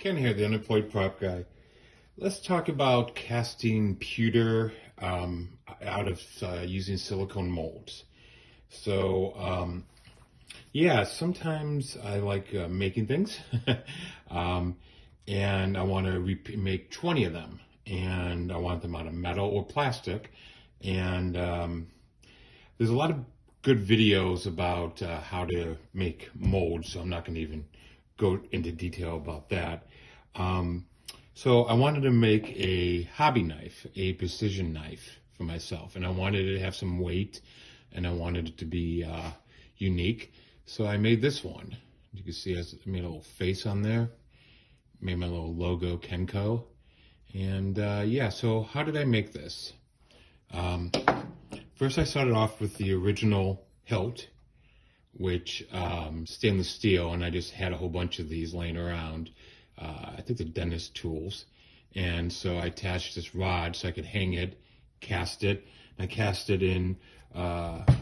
Ken here, the unemployed prop guy. Let's talk about casting pewter out of using silicone molds. So, sometimes I like making things, um, and I want to make 20 of them, and I want them out of metal or plastic. And there's a lot of good videos about how to make molds, so I'm not going to even go into detail about that. So I wanted to make a hobby knife, a precision knife for myself, and I wanted it to have some weight, and I wanted it to be unique. So I made this one. You can see I made a little face on there, made my little logo, Kenco, and so how did I make this? First I started off with the original hilt, which stainless steel, and I just had a whole bunch of these laying around. I think the dentist tools. And so I attached this rod so I could hang it, cast it. I cast it in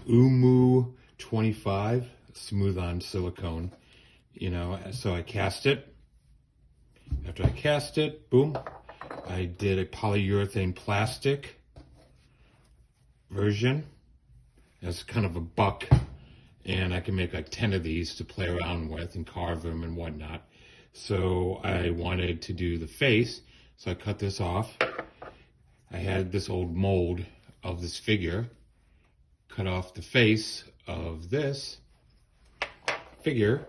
Umu 25, smooth on silicone, so I cast it. After I cast it, boom, I did a polyurethane plastic version as kind of a buck, and I can make like 10 of these to play around with and carve them and whatnot. So I wanted to do the face, so I cut this off. I had this old mold of this figure, cut off the face of this figure,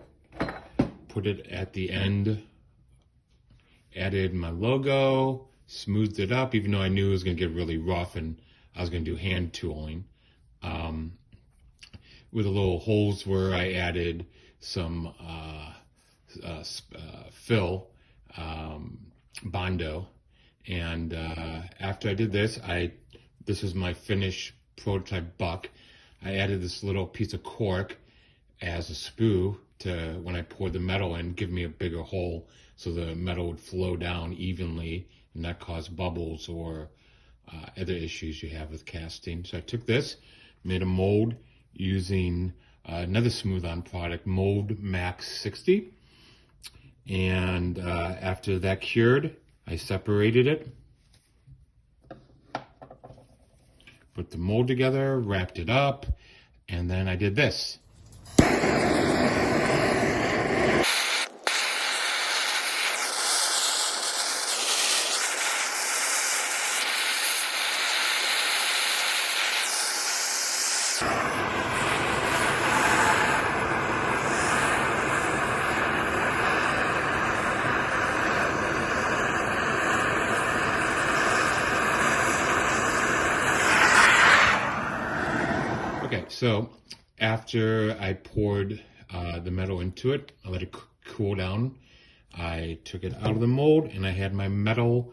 put it at the end, added my logo, smoothed it up, even though I knew it was going to get really rough and I was going to do hand tooling. With the little holes where I added some fill, Bondo, and after I did this, this is my finished prototype buck. I added this little piece of cork as a sprue to, when I poured the metal in, give me a bigger hole so the metal would flow down evenly and not cause bubbles or other issues you have with casting. So I took this, made a mold using another smooth-on product, Mold Max 60. And after that cured, I separated it, put the mold together, wrapped it up, and then I did this. Okay, so after I poured the metal into it, I let it cool down. I took it out of the mold and I had my metal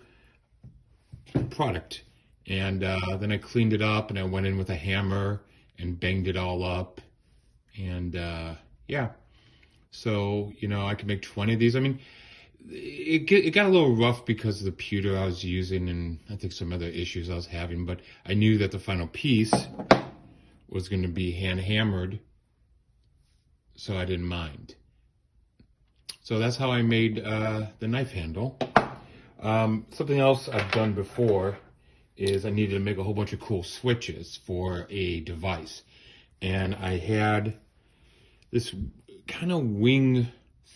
product. And then I cleaned it up and I went in with a hammer and banged it all up. And so, I could make 20 of these. I mean, it got a little rough because of the pewter I was using and I think some other issues I was having, but I knew that the final piece was going to be hand hammered, so I didn't mind. So that's how I made the knife handle. Something else I've done before is I needed to make a whole bunch of cool switches for a device. And I had this kind of wing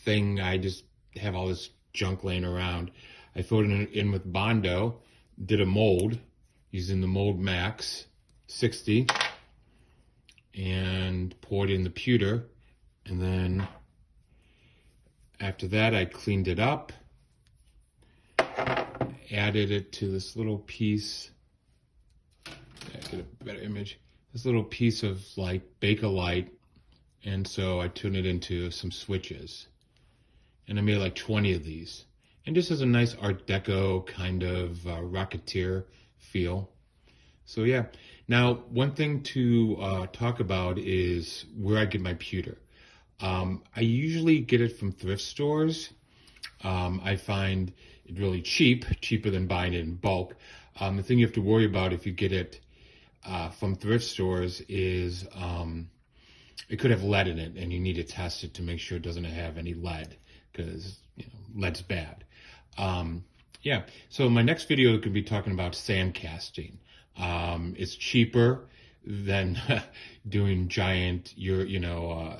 thing. I just have all this junk laying around. I filled it in with Bondo, did a mold using the Mold Max 60, and poured in the pewter, and then after that I cleaned it up, added it to this little piece, get a better image, this little piece of like Bakelite, and so I turned it into some switches, and I made like 20 of these, and just as a nice Art Deco kind of Rocketeer feel. So yeah. Now, one thing to talk about is where I get my pewter. I usually get it from thrift stores. I find it really cheap, cheaper than buying it in bulk. The thing you have to worry about if you get it from thrift stores is it could have lead in it, and you need to test it to make sure it doesn't have any lead, because lead's bad. Yeah, so my next video could be talking about sand casting. It's cheaper than doing giant,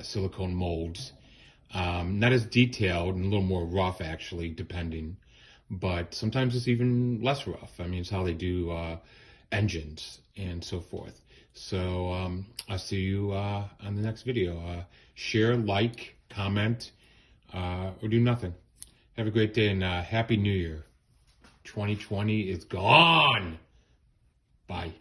silicone molds. Not as detailed and a little more rough, actually, depending. But sometimes it's even less rough. I mean, it's how they do engines and so forth. So I'll see you on the next video. Share, like, comment, or do nothing. Have a great day and Happy New Year. 2020 is gone. Bye.